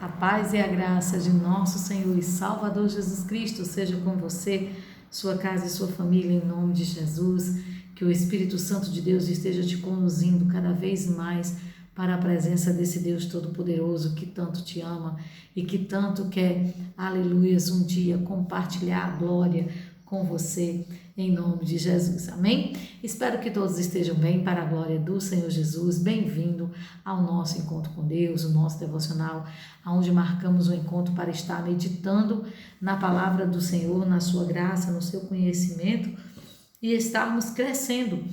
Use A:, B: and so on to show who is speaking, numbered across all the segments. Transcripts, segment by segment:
A: A paz e a graça de nosso Senhor e Salvador Jesus Cristo seja com você, sua casa e sua família, em nome de Jesus. Que o Espírito Santo de Deus esteja te conduzindo cada vez mais para a presença desse Deus Todo-Poderoso que tanto te ama e que tanto quer, aleluias, um dia compartilhar a glória com você, em nome de Jesus, amém? Espero que todos estejam bem, para a glória do Senhor Jesus. Bem-vindo ao nosso encontro com Deus, o nosso devocional, onde marcamos o encontro para estar meditando na palavra do Senhor, na sua graça, no seu conhecimento e estarmos crescendo,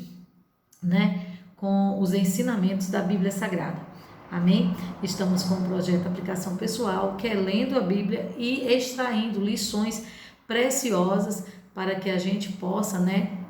A: com os ensinamentos da Bíblia Sagrada. Amém? Estamos com o projeto Aplicação Pessoal, que é lendo a Bíblia e extraindo lições preciosas para que a gente possa,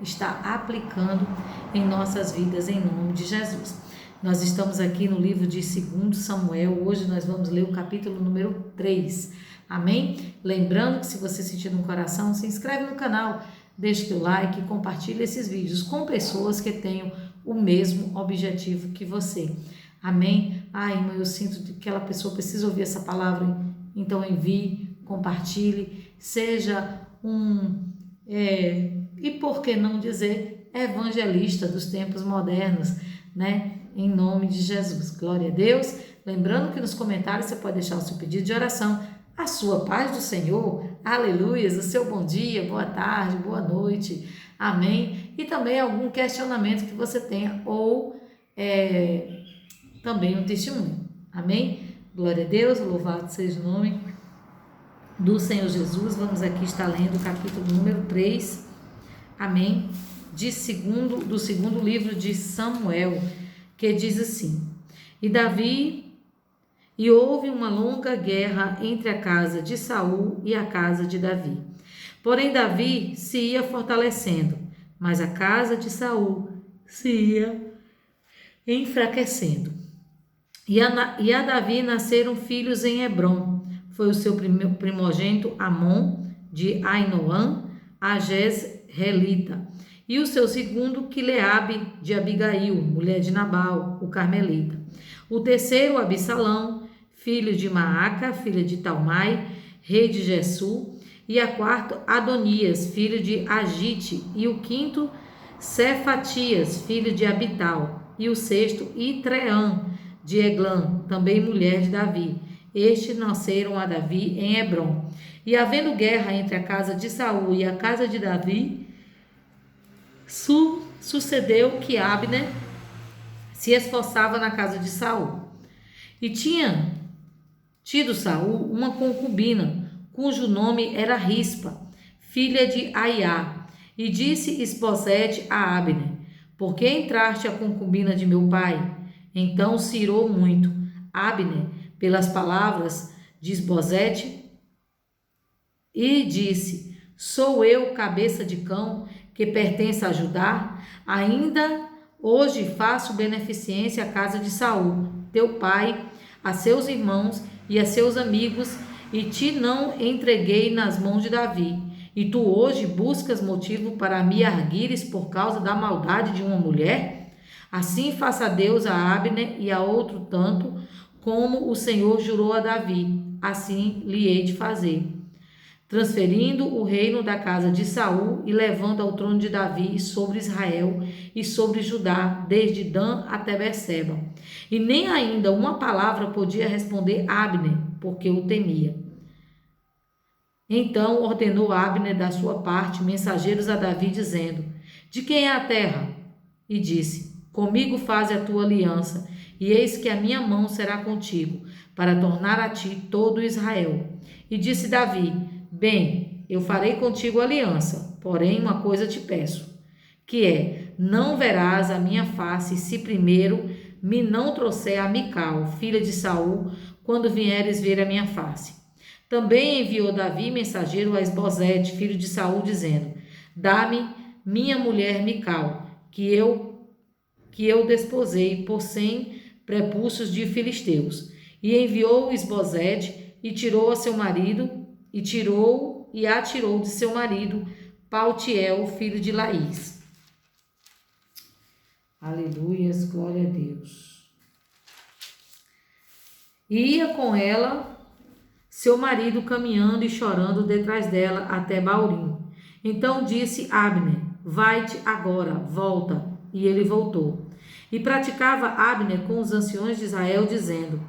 A: estar aplicando em nossas vidas, em nome de Jesus. Nós estamos aqui no livro de 2 Samuel, hoje nós vamos ler o capítulo número 3, amém? Lembrando que se você sentir no coração, se inscreve no canal, deixa o teu like e compartilha esses vídeos com pessoas que tenham o mesmo objetivo que você, amém? Irmã, eu sinto que aquela pessoa precisa ouvir essa palavra, então envie, compartilhe, seja e por que não dizer, evangelista dos tempos modernos, em nome de Jesus, glória a Deus. Lembrando que nos comentários você pode deixar o seu pedido de oração, a sua paz do Senhor, aleluias, o seu bom dia, boa tarde, boa noite, amém, e também algum questionamento que você tenha, ou também um testemunho, amém, glória a Deus, louvado seja o nome do Senhor Jesus. Vamos aqui estar lendo o capítulo número 3, amém, do segundo livro de Samuel, que diz assim: E houve uma longa guerra entre a casa de Saul e a casa de Davi. Porém Davi se ia fortalecendo, mas a casa de Saul se ia enfraquecendo. E a Davi nasceram filhos em Hebrom. Foi o seu primogênito Amon, de Ainoã, a Jezreelita, e o seu segundo Quileabe, de Abigail, mulher de Nabal, o carmelita. O terceiro Absalão, filho de Maaca, filha de Talmai, rei de Gesur, e a quarto Adonias, filho de Agite, e o quinto Cefatias, filho de Abital, e o sexto Itreã, de Eglã, também mulher de Davi. Estes nasceram a Davi em Hebrom. E havendo guerra entre a casa de Saul e a casa de Davi, sucedeu que Abner se esforçava na casa de Saul. E tinha tido Saul uma concubina, cujo nome era Rispa, filha de Aiá. E disse Isbosete a Abner: Por que entraste a concubina de meu pai? Então se irou muito Abner pelas palavras de Isbosete e disse: Sou eu cabeça de cão que pertence a Judá? Ainda hoje faço beneficência à casa de Saul, teu pai, a seus irmãos e a seus amigos, e te não entreguei nas mãos de Davi. E tu hoje buscas motivo para me arguires por causa da maldade de uma mulher? Assim faça Deus a Abner e a outro tanto, como o Senhor jurou a Davi, assim lhe hei de fazer, transferindo o reino da casa de Saul e levando ao trono de Davi sobre Israel e sobre Judá, desde Dan até Berseba. E nem ainda uma palavra podia responder Abner, porque o temia. Então ordenou Abner da sua parte mensageiros a Davi, dizendo: De quem é a terra? E disse: Comigo faze a tua aliança, e eis que a minha mão será contigo, para tornar a ti todo Israel. E disse Davi: Bem, eu farei contigo aliança, porém uma coisa te peço, que é: não verás a minha face, se primeiro me não trouxer a Mical, filha de Saul, quando vieres ver a minha face. Também enviou Davi mensageiro a Isbosete, filho de Saul, dizendo: Dá-me minha mulher Mical, que eu desposei por 100 prepúcios de filisteus. E enviou Isbosete e tirou a seu marido, e atirou de seu marido Paltiel, filho de Laís. Aleluias, glória a Deus. E ia com ela seu marido caminhando e chorando detrás dela até Baurim. Então disse Abner: vai-te agora, volta. E ele voltou. E praticava Abner com os anciões de Israel, dizendo: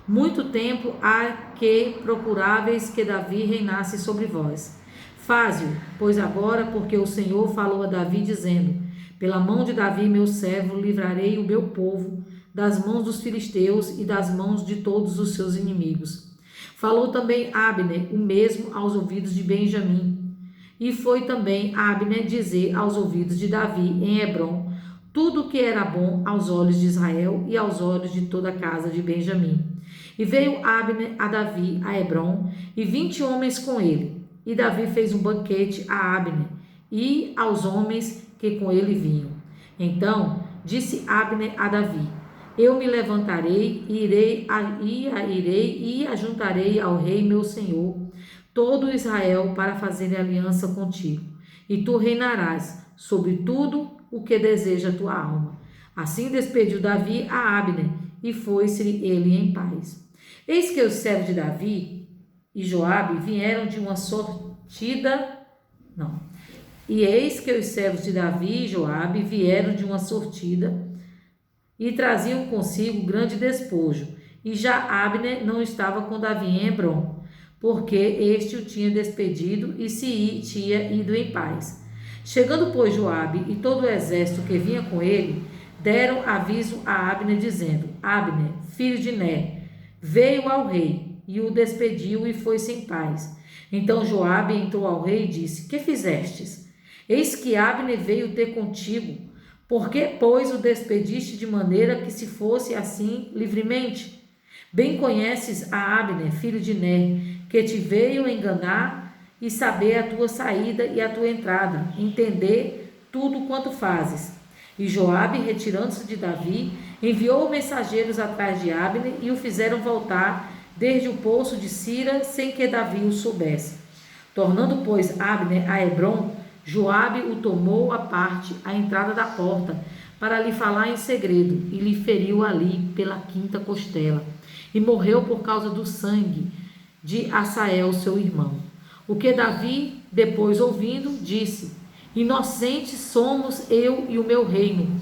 A: muito tempo há que procuráveis que Davi reinasse sobre vós. Faze-o, pois agora, porque o Senhor falou a Davi, dizendo: pela mão de Davi, meu servo, livrarei o meu povo das mãos dos filisteus e das mãos de todos os seus inimigos. Falou também Abner o mesmo aos ouvidos de Benjamim. E foi também Abner dizer aos ouvidos de Davi em Hebrom tudo o que era bom aos olhos de Israel e aos olhos de toda a casa de Benjamim. E veio Abner a Davi a Hebrom, e 20 homens com ele. E Davi fez um banquete a Abner e aos homens que com ele vinham. Então disse Abner a Davi: eu me levantarei e irei ajuntarei ao rei meu senhor todo Israel para fazer aliança contigo, e tu reinarás sobre tudo o que deseja a tua alma. Assim despediu Davi a Abner, e foi-se ele em paz. Eis que os servos de Davi e Joabe vieram de uma sortida. Não. E eis que os servos de Davi e Joabe vieram de uma sortida e traziam consigo grande despojo. E já Abner não estava com Davi em Hebrom, porque este o tinha despedido e tinha ido em paz. Chegando, pois, Joabe e todo o exército que vinha com ele, deram aviso a Abner, dizendo: Abner, filho de Ner, veio ao rei, e o despediu e foi-se em paz. Então Joabe entrou ao rei e disse: que fizestes? Eis que Abner veio ter contigo. Por que, pois, o despediste de maneira que se fosse assim livremente? Bem conheces a Abner, filho de Ner, que te veio enganar e saber a tua saída e a tua entrada, entender tudo quanto fazes. E Joabe, retirando-se de Davi, enviou mensageiros atrás de Abner e o fizeram voltar desde o poço de Sira, sem que Davi o soubesse. Tornando, pois, Abner a Hebrom, Joabe o tomou à parte à entrada da porta, para lhe falar em segredo, e lhe feriu ali pela quinta costela, e morreu por causa do sangue de Asael, seu irmão. O que Davi, depois ouvindo, disse: inocentes somos eu e o meu reino,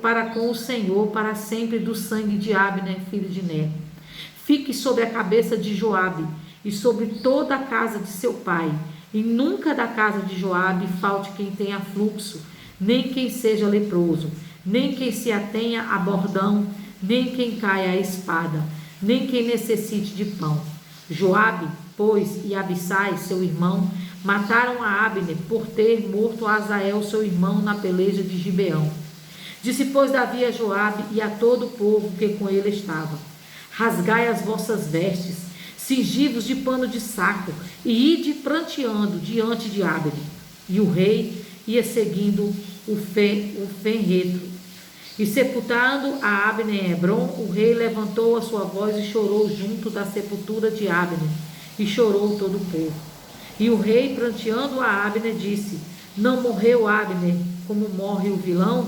A: para com o Senhor para sempre do sangue de Abner, filho de Ner. Fique sobre a cabeça de Joabe e sobre toda a casa de seu pai, e nunca da casa de Joabe falte quem tenha fluxo, nem quem seja leproso, nem quem se atenha a bordão, nem quem caia a espada, nem quem necessite de pão. Joabe, pois, e Abissai, seu irmão, mataram a Abner por ter morto a Asael, seu irmão, na peleja de Gibeão. Disse, pois, Davi a Joabe e a todo o povo que com ele estava: rasgai as vossas vestes, cingi-vos de pano de saco, e ide pranteando diante de Abner. E o rei ia seguindo o ferreiro. E sepultando a Abner em Hebrom, o rei levantou a sua voz e chorou junto da sepultura de Abner, e chorou todo o povo. E o rei, pranteando a Abner, disse: não morreu Abner como morre o vilão?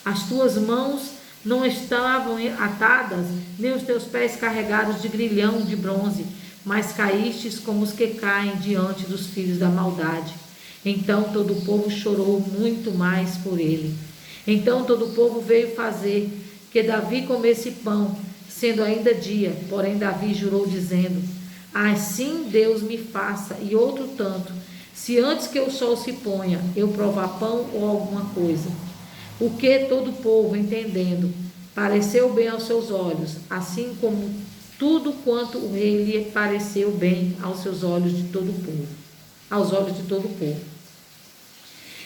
A: As tuas mãos não estavam atadas, nem os teus pés carregados de grilhão de bronze, mas caístes como os que caem diante dos filhos da maldade. Então todo o povo chorou muito mais por ele. Então todo o povo veio fazer que Davi comesse pão, sendo ainda dia. Porém Davi jurou, dizendo: assim Deus me faça, e outro tanto, se antes que o sol se ponha eu provar pão ou alguma coisa. O que todo o povo, entendendo, pareceu bem aos seus olhos, assim como tudo quanto o rei lhe pareceu bem aos seus olhos de todo o povo, aos olhos de todo o povo.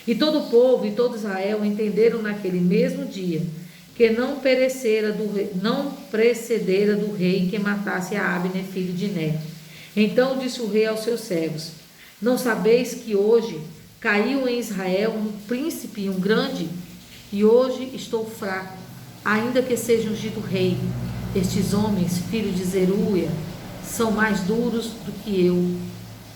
A: E todo o povo e todo Israel entenderam naquele mesmo dia que não precedera do rei que matasse a Abner, filho de Ner. Então disse o rei aos seus servos: não sabeis que hoje caiu em Israel um príncipe, um grande? E hoje estou fraco, ainda que seja ungido rei. Estes homens, filhos de Zeruia, são mais duros do que eu.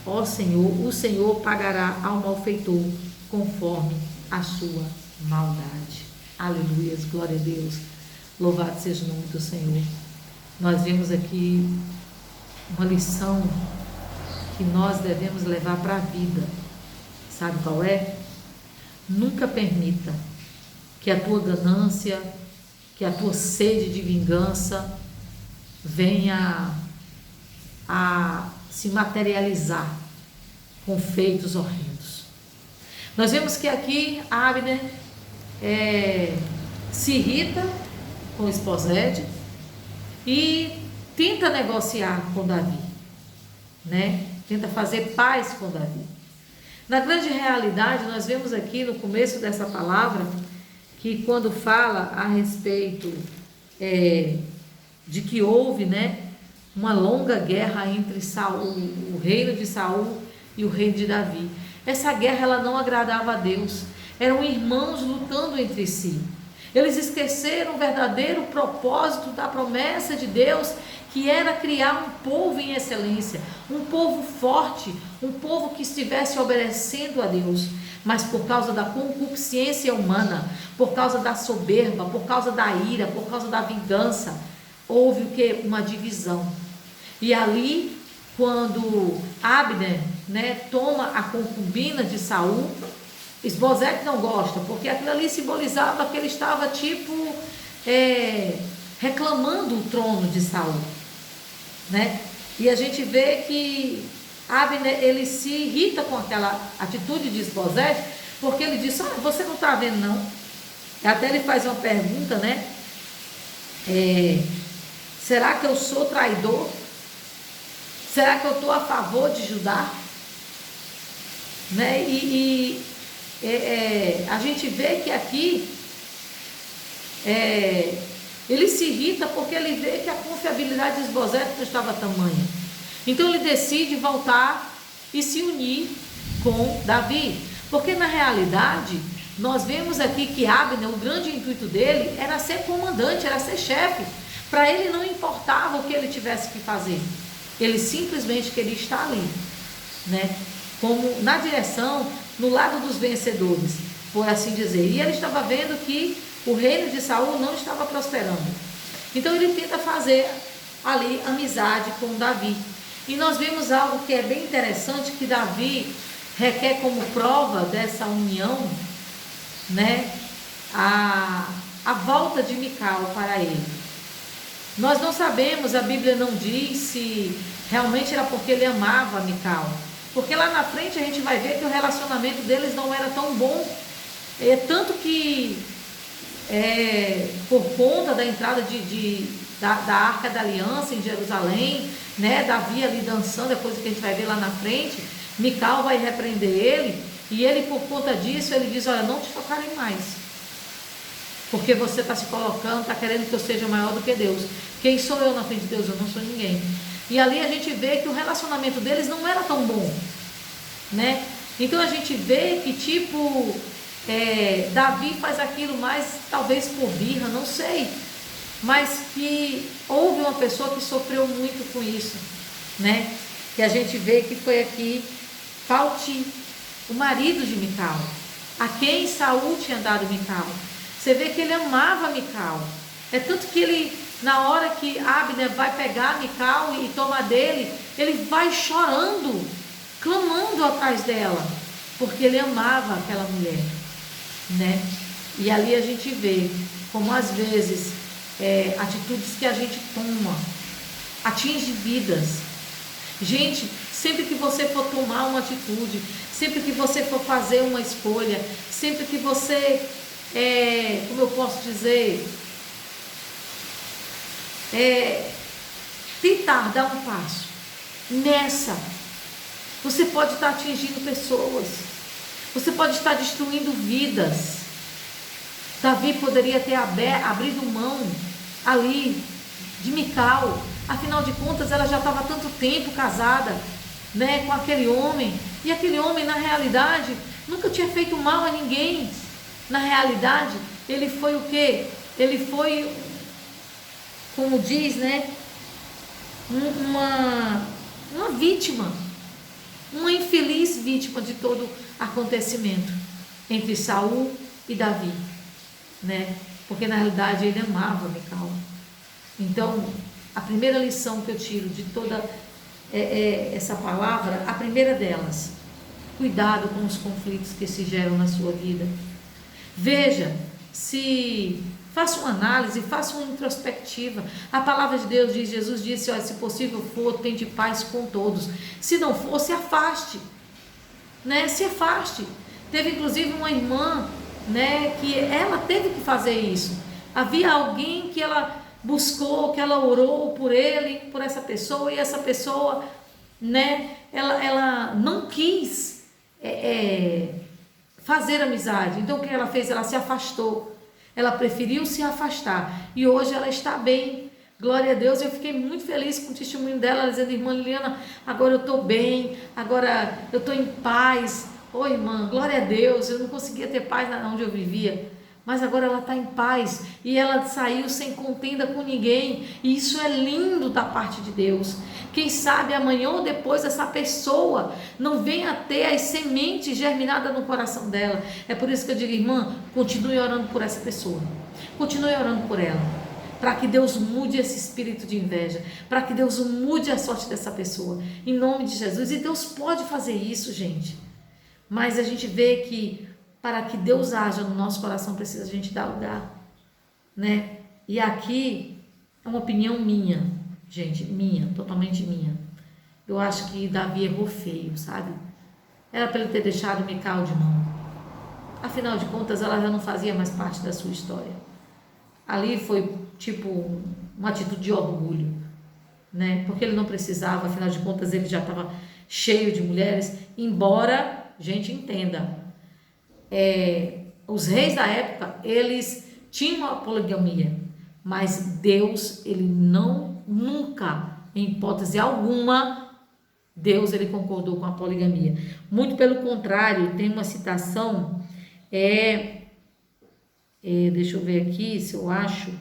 A: Ó Senhor, o Senhor pagará ao malfeitor conforme a sua maldade. Aleluias, glória a Deus. Louvado seja o nome do Senhor. Nós vemos aqui uma lição que nós devemos levar para a vida. Sabe qual é? Nunca permita que a tua ganância, que a tua sede de vingança venha a se materializar com feitos horrendos. Nós vemos que aqui Abner se irrita com Isbosete e tenta negociar com Davi, né? Tenta fazer paz com Davi. Na grande realidade, nós vemos aqui no começo dessa palavra que quando fala a respeito de que houve, né, uma longa guerra entre Saul, o reino de Saul e o reino de Davi. Essa guerra ela não agradava a Deus. Eram irmãos lutando entre si. Eles esqueceram o verdadeiro propósito da promessa de Deus, que era criar um povo em excelência, um povo forte, um povo que estivesse obedecendo a Deus. Mas por causa da concupiscência humana, por causa da soberba, por causa da ira, por causa da vingança, houve o que? Uma divisão. E ali, quando Abner, né, toma a concubina de Saul, Isbosete não gosta, porque aquilo ali simbolizava que ele estava reclamando o trono de Saul, né? E a gente vê que Abner, ele se irrita com aquela atitude de Isbosete, porque ele diz: olha, você não está vendo não? Até ele faz uma pergunta, né? Será que eu sou traidor? Será que eu estou a favor de Judá? Né? A gente vê que aqui ele se irrita porque ele vê que a confiabilidade de Isbosete não estava tamanha. Então ele decide voltar e se unir com Davi. Porque na realidade, nós vemos aqui que Abner, o grande intuito dele era ser comandante, era ser chefe. Para ele não importava o que ele tivesse que fazer. Ele simplesmente queria estar ali, né? Como na direção, no lado dos vencedores, por assim dizer. E ele estava vendo que o reino de Saul não estava prosperando. Então ele tenta fazer ali amizade com Davi. E nós vemos algo que é bem interessante, que Davi requer como prova dessa união, né, a volta de Mical para ele. Nós não sabemos, a Bíblia não diz se realmente era porque ele amava a Mical. Porque lá na frente a gente vai ver que o relacionamento deles não era tão bom. Tanto que por conta da entrada da Arca da Aliança em Jerusalém, né, Davi ali dançando, é coisa que a gente vai ver lá na frente, Mical vai repreender ele, e ele por conta disso, ele diz: olha, não te tocarei mais, porque você está se colocando, está querendo que eu seja maior do que Deus. Quem sou eu na frente de Deus? Eu não sou ninguém. E ali a gente vê que o relacionamento deles não era tão bom, né? Então a gente vê que Davi faz aquilo mais talvez por birra, não sei, mas que houve uma pessoa que sofreu muito com isso, né? Que a gente vê que foi aqui Falti, o marido de Mical, a quem Saul tinha dado Mical. Você vê que ele amava Mical. É tanto que ele, na hora que Abner vai pegar Mical e tomar dele, ele vai chorando, clamando atrás dela, porque ele amava aquela mulher, né? E ali a gente vê como às vezes atitudes que a gente toma atinge vidas. Gente, sempre que você for tomar uma atitude, sempre que você for fazer uma escolha, sempre que você, como eu posso dizer, tentar dar um passo nessa, você pode estar atingindo pessoas, você pode estar destruindo vidas. Davi poderia ter abrido mão ali de Mical. Afinal de contas, ela já estava há tanto tempo casada, né, com aquele homem. E aquele homem, na realidade, nunca tinha feito mal a ninguém. Na realidade, ele foi o quê? Ele foi, como diz, né, uma vítima, uma infeliz vítima de todo acontecimento entre Saul e Davi, né? Porque na realidade ele amava Mical. Então, a primeira lição que eu tiro de toda essa palavra, a primeira delas: cuidado com os conflitos que se geram na sua vida. Veja, faça uma análise, faça uma introspectiva. A palavra de Deus diz, Jesus disse, olha, se possível for, tende paz com todos. Se não for, se afaste, né? Se afaste. Teve inclusive uma irmã, né, que ela teve que fazer isso. Havia alguém que ela buscou, que ela orou por ele, por essa pessoa, e essa pessoa, né, ela não quis fazer amizade. Então o que ela fez? Ela se afastou. Ela preferiu se afastar. E hoje ela está bem. Glória a Deus. Eu fiquei muito feliz com o testemunho dela, ela dizendo, irmã Liliana, agora eu estou bem, agora eu estou em paz. Ô irmã, glória a Deus, eu não conseguia ter paz onde eu vivia, mas agora ela está em paz, e ela saiu sem contenda com ninguém, e isso é lindo da parte de Deus. Quem sabe amanhã ou depois essa pessoa não venha ter as sementes germinadas no coração dela. É por isso que eu digo, irmã, continue orando por essa pessoa, continue orando por ela, para que Deus mude esse espírito de inveja, para que Deus mude a sorte dessa pessoa, em nome de Jesus. E Deus pode fazer isso, gente. Mas a gente vê que para que Deus haja no nosso coração, precisa a gente dar lugar, né? E aqui é uma opinião minha, gente, minha, totalmente minha. Eu acho que Davi errou feio, sabe? Era para ele ter deixado Mical de mão. Afinal de contas, ela já não fazia mais parte da sua história. Ali foi tipo uma atitude de orgulho, né? Porque ele não precisava, afinal de contas, ele já estava cheio de mulheres, embora... Gente, entenda, os reis da época, eles tinham a poligamia, mas Deus, ele nunca, em hipótese alguma, Deus, ele concordou com a poligamia. Muito pelo contrário, tem uma citação, deixa eu ver aqui se eu acho,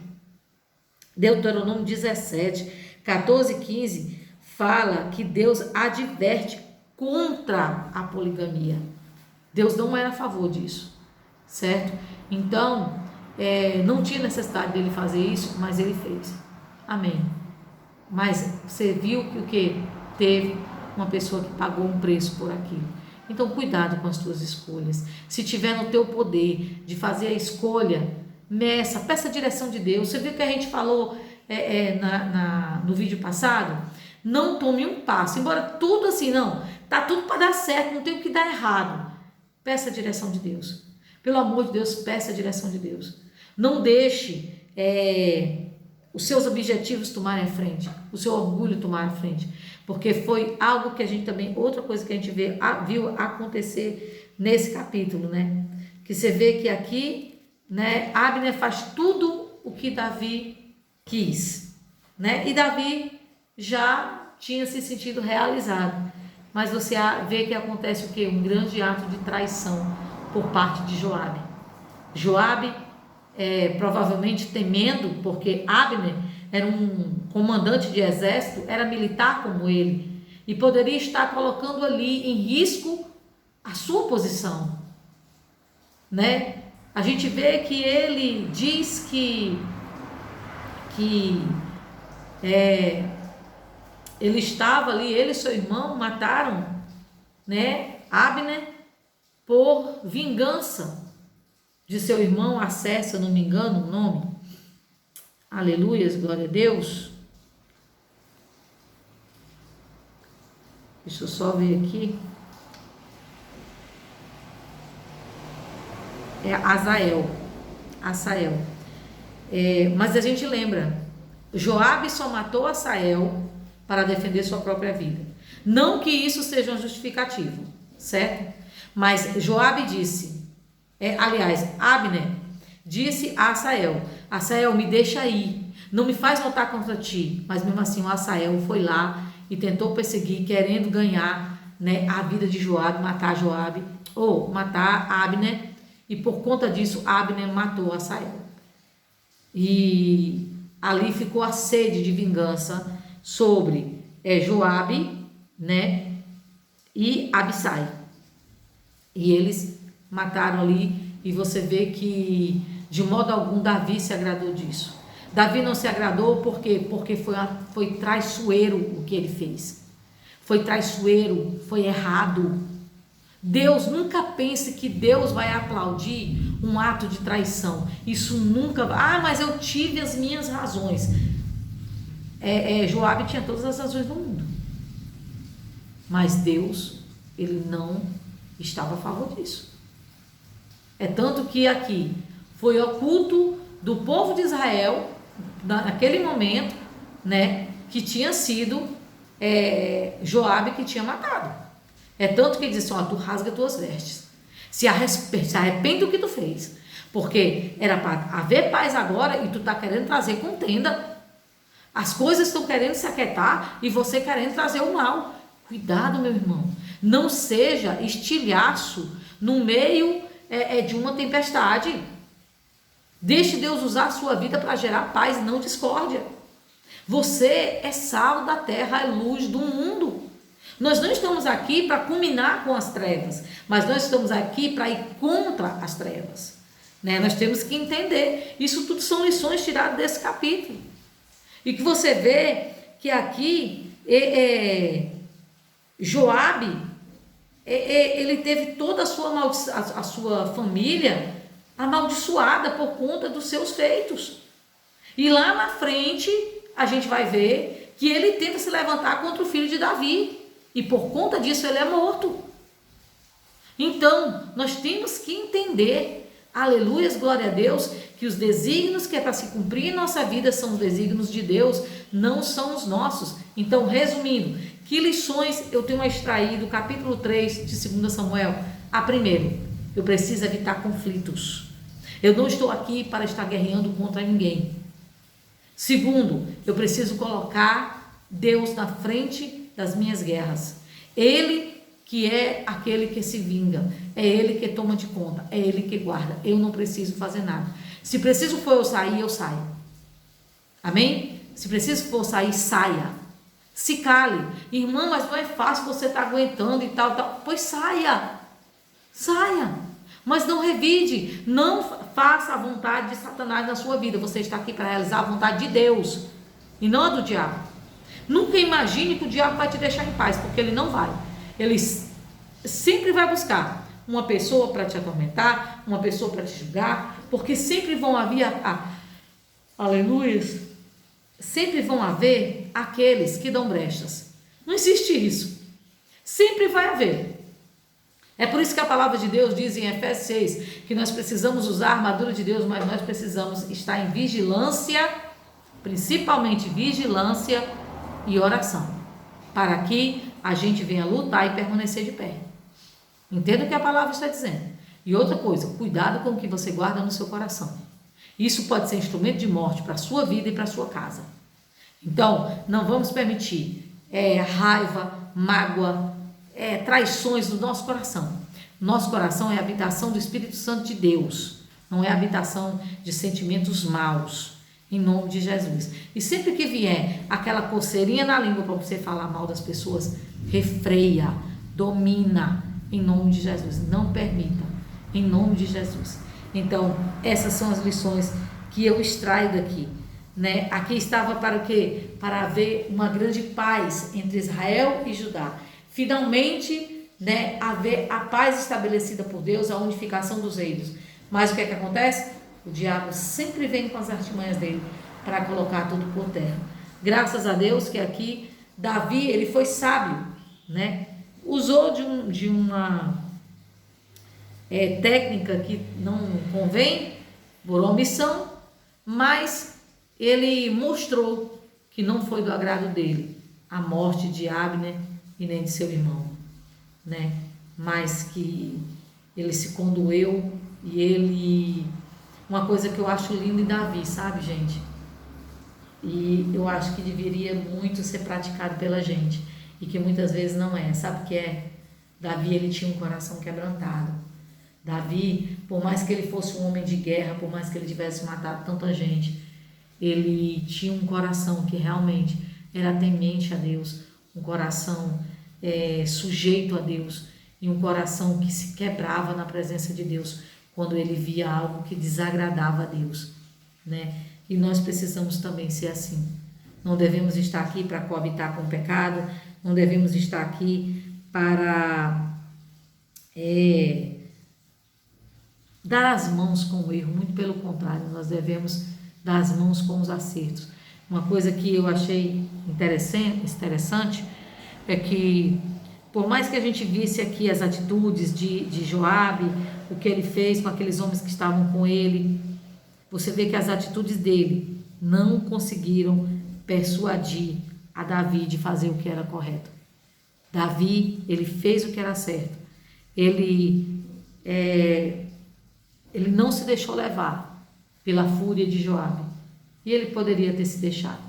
A: Deuteronômio 17, 14 e 15, fala que Deus adverte contra a poligamia. Deus não era a favor disso, certo? Então, não tinha necessidade dele fazer isso, mas ele fez. Amém. Mas você viu que o que? Teve uma pessoa que pagou um preço por aquilo. Então, cuidado com as tuas escolhas. Se tiver no teu poder de fazer a escolha, peça a direção de Deus. Você viu que a gente falou no vídeo passado? Não tome um passo, embora tudo assim, tá tudo para dar certo, não tem o que dar errado. Peça a direção de Deus. Pelo amor de Deus, peça a direção de Deus. Não deixe os seus objetivos tomarem a frente, o seu orgulho tomar a frente, porque foi algo que a gente também, outra coisa que a gente viu acontecer nesse capítulo, né? Que você vê que aqui, né, Abner faz tudo o que Davi quis, né? E Davi já tinha se sentido realizado, mas você vê que acontece o quê? Um grande ato de traição por parte de Joabe. Joabe, provavelmente temendo, porque Abner era um comandante de exército, era militar como ele, e poderia estar colocando ali em risco a sua posição, né? A gente vê que ele diz que ele estava ali, ele e seu irmão mataram, né, Abner por vingança de seu irmão Assé, se eu não me engano o nome. Aleluias, glória a Deus. Deixa eu só ver aqui. É Asael. Mas a gente lembra, Joabe só matou Asael para defender sua própria vida. Não que isso seja um justificativo, certo? Mas Joabe disse, Abner disse a Asael, Asael, me deixa ir, não me faz voltar contra ti. Mas mesmo assim o Asael foi lá e tentou perseguir, querendo ganhar, né, a vida de Joabe, matar Abner, e por conta disso Abner matou Asael. E ali ficou a sede de vingança sobre Joabe, né, e Abissai. E eles mataram ali, e você vê que de modo algum Davi se agradou disso. Davi não se agradou porque foi traiçoeiro o que ele fez. foi traiçoeiro, foi errado. Deus, nunca pense que Deus vai aplaudir um ato de traição. Isso nunca vai. Mas eu tive as minhas razões. Joabe tinha todas as razões do mundo. Mas Deus, ele não estava a favor disso. É tanto que aqui foi oculto do povo de Israel, naquele momento, né, que tinha sido Joabe que tinha matado. É tanto que ele diz assim, tu rasga tuas vestes, se arrepende do que tu fez, porque era para haver paz agora e tu está querendo trazer contenda. As coisas estão querendo se aquietar e você querendo trazer o mal. Cuidado, meu irmão, não seja estilhaço no meio de uma tempestade. Deixe Deus usar a sua vida para gerar paz e não discórdia. Você é sal da terra, é luz do mundo. Nós não estamos aqui para culminar com as trevas, mas nós estamos aqui para ir contra as trevas, né? Nós temos que entender, isso tudo são lições tiradas desse capítulo. E que você vê que aqui Joabe, ele teve toda a sua família amaldiçoada por conta dos seus feitos. E lá na frente a gente vai ver que ele tenta se levantar contra o filho de Davi. E por conta disso ele é morto. Então, nós temos que entender, aleluias, glória a Deus, que os desígnios que é para se cumprir em nossa vida são os desígnios de Deus, não são os nossos. Então, resumindo, que lições eu tenho extraído do capítulo 3 de 2 Samuel? A primeira, eu preciso evitar conflitos. Eu não estou aqui para estar guerreando contra ninguém. Segundo, eu preciso colocar Deus na frente das minhas guerras. Ele que é aquele que se vinga, é ele que toma de conta, é ele que guarda. Eu não preciso fazer nada. Se preciso for eu sair, eu saio. Amém? Se preciso for sair, saia. Se cale. Irmã, mas não é fácil, você estar aguentando e tal. Pois saia. Saia. Mas não revide. Não faça a vontade de Satanás na sua vida. Você está aqui para realizar a vontade de Deus e não a do diabo. Nunca imagine que o diabo vai te deixar em paz, porque ele não vai. Ele sempre vai buscar uma pessoa para te atormentar, uma pessoa para te julgar, porque sempre vão haver, aleluia, sempre vão haver aqueles que dão brechas. Não existe isso. Sempre vai haver. É por isso que a palavra de Deus diz em Efésios 6 que nós precisamos usar a armadura de Deus, mas nós precisamos estar em vigilância, principalmente vigilância e oração, para que a gente venha lutar e permanecer de pé. Entenda o que a palavra está dizendo. E outra coisa, cuidado com o que você guarda no seu coração. Isso pode ser instrumento de morte para a sua vida e para a sua casa. Então, não vamos permitir raiva, mágoa, traições do nosso coração. Nosso coração é a habitação do Espírito Santo de Deus, não é a habitação de sentimentos maus. Em nome de Jesus. E sempre que vier aquela coceirinha na língua para você falar mal das pessoas, refreia, domina, em nome de Jesus. Não permita, em nome de Jesus. Então, essas são as lições que eu extraio daqui, né? Aqui estava para o quê? Para haver uma grande paz entre Israel e Judá. Finalmente, né, haver a paz estabelecida por Deus, a unificação dos reinos. Mas o que é que acontece? O diabo sempre vem com as artimanhas dele para colocar tudo por terra. Graças a Deus que aqui Davi, ele foi sábio, né? Usou de uma técnica que não convém, por omissão, mas ele mostrou que não foi do agrado dele a morte de Abner e nem de seu irmão, né? Mas que ele se condoeu e ele... Uma coisa que eu acho lindo em Davi, sabe, gente? E eu acho que deveria muito ser praticado pela gente. E que muitas vezes não é. Sabe o que é? Davi, ele tinha um coração quebrantado. Davi, por mais que ele fosse um homem de guerra, por mais que ele tivesse matado tanta gente, ele tinha um coração que realmente era temente a Deus. Um coração sujeito a Deus. E um coração que se quebrava na presença de Deus quando ele via algo que desagradava a Deus, né? E nós precisamos também ser assim. Não devemos estar aqui para coabitar com o pecado, não devemos estar aqui para dar as mãos com o erro, muito pelo contrário, nós devemos dar as mãos com os acertos. Uma coisa que eu achei interessante é que, por mais que a gente visse aqui as atitudes de Joabe, o que ele fez com aqueles homens que estavam com ele, você vê que as atitudes dele não conseguiram persuadir a Davi de fazer o que era correto. Davi, ele fez o que era certo. Ele não se deixou levar pela fúria de Joabe. E ele poderia ter se deixado,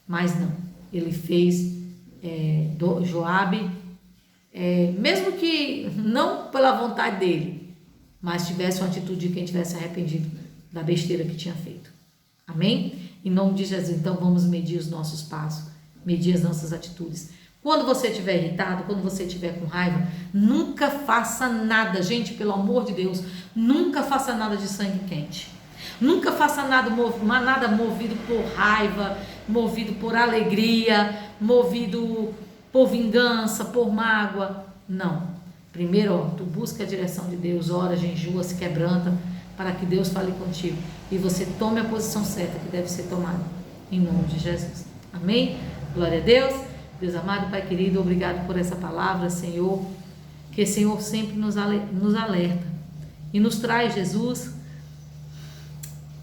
A: mas não. Ele fez Joabe, mesmo que não pela vontade dele, mas tivesse uma atitude de quem tivesse arrependido da besteira que tinha feito. Amém? Em nome de Jesus, então vamos medir os nossos passos, medir as nossas atitudes. Quando você estiver irritado, quando você estiver com raiva, nunca faça nada, gente, pelo amor de Deus, nunca faça nada de sangue quente. Nunca faça nada movido por raiva, movido por alegria, movido por vingança, por mágoa. Não. Primeiro, tu busca a direção de Deus, ora, jejua, se quebranta, para que Deus fale contigo. E você tome a posição certa que deve ser tomada. Em nome de Jesus. Amém? Glória a Deus. Deus amado, Pai querido, obrigado por essa palavra, Senhor. Que o Senhor sempre nos alerta e nos traz, Jesus,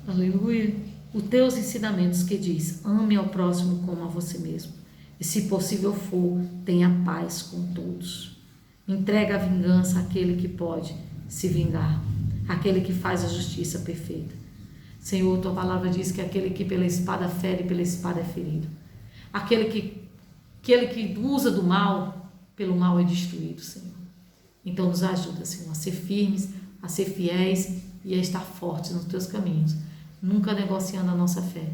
A: aleluia, os teus ensinamentos que diz: ame ao próximo como a você mesmo. E se possível for, tenha paz com todos. Entrega a vingança àquele que pode se vingar, aquele que faz a justiça perfeita. Senhor, tua palavra diz que aquele que pela espada fere, pela espada é ferido. Aquele que usa do mal, pelo mal é destruído, Senhor. Então nos ajuda, Senhor, a ser firmes, a ser fiéis e a estar fortes nos teus caminhos. Nunca negociando a nossa fé,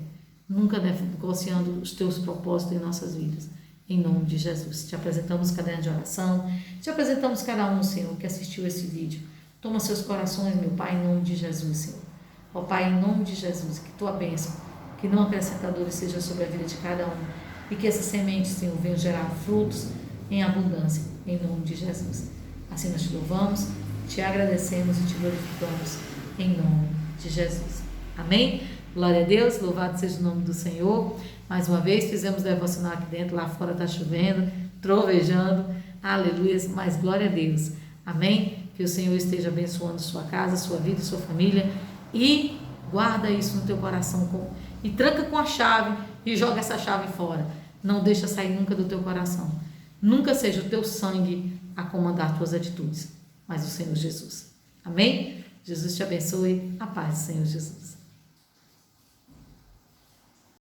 A: nunca negociando os teus propósitos em nossas vidas. Em nome de Jesus. Te apresentamos caderno de oração, te apresentamos cada um, Senhor, que assistiu esse vídeo. Toma seus corações, meu Pai, em nome de Jesus, Senhor. Ó Pai, em nome de Jesus, que tua bênção, que não acrescentadores seja sobre a vida de cada um, e que essa semente, Senhor, venha gerar frutos em abundância, em nome de Jesus. Assim nós te louvamos, te agradecemos e te glorificamos, em nome de Jesus. Amém? Glória a Deus, louvado seja o nome do Senhor. Mais uma vez fizemos devocional aqui dentro, lá fora está chovendo, trovejando, aleluia, mas glória a Deus. Amém? Que o Senhor esteja abençoando sua casa, sua vida, sua família, e guarda isso no teu coração e tranca com a chave e joga essa chave fora. Não deixa sair nunca do teu coração. Nunca seja o teu sangue a comandar tuas atitudes, mas o Senhor Jesus. Amém? Jesus te abençoe. A paz do Senhor Jesus.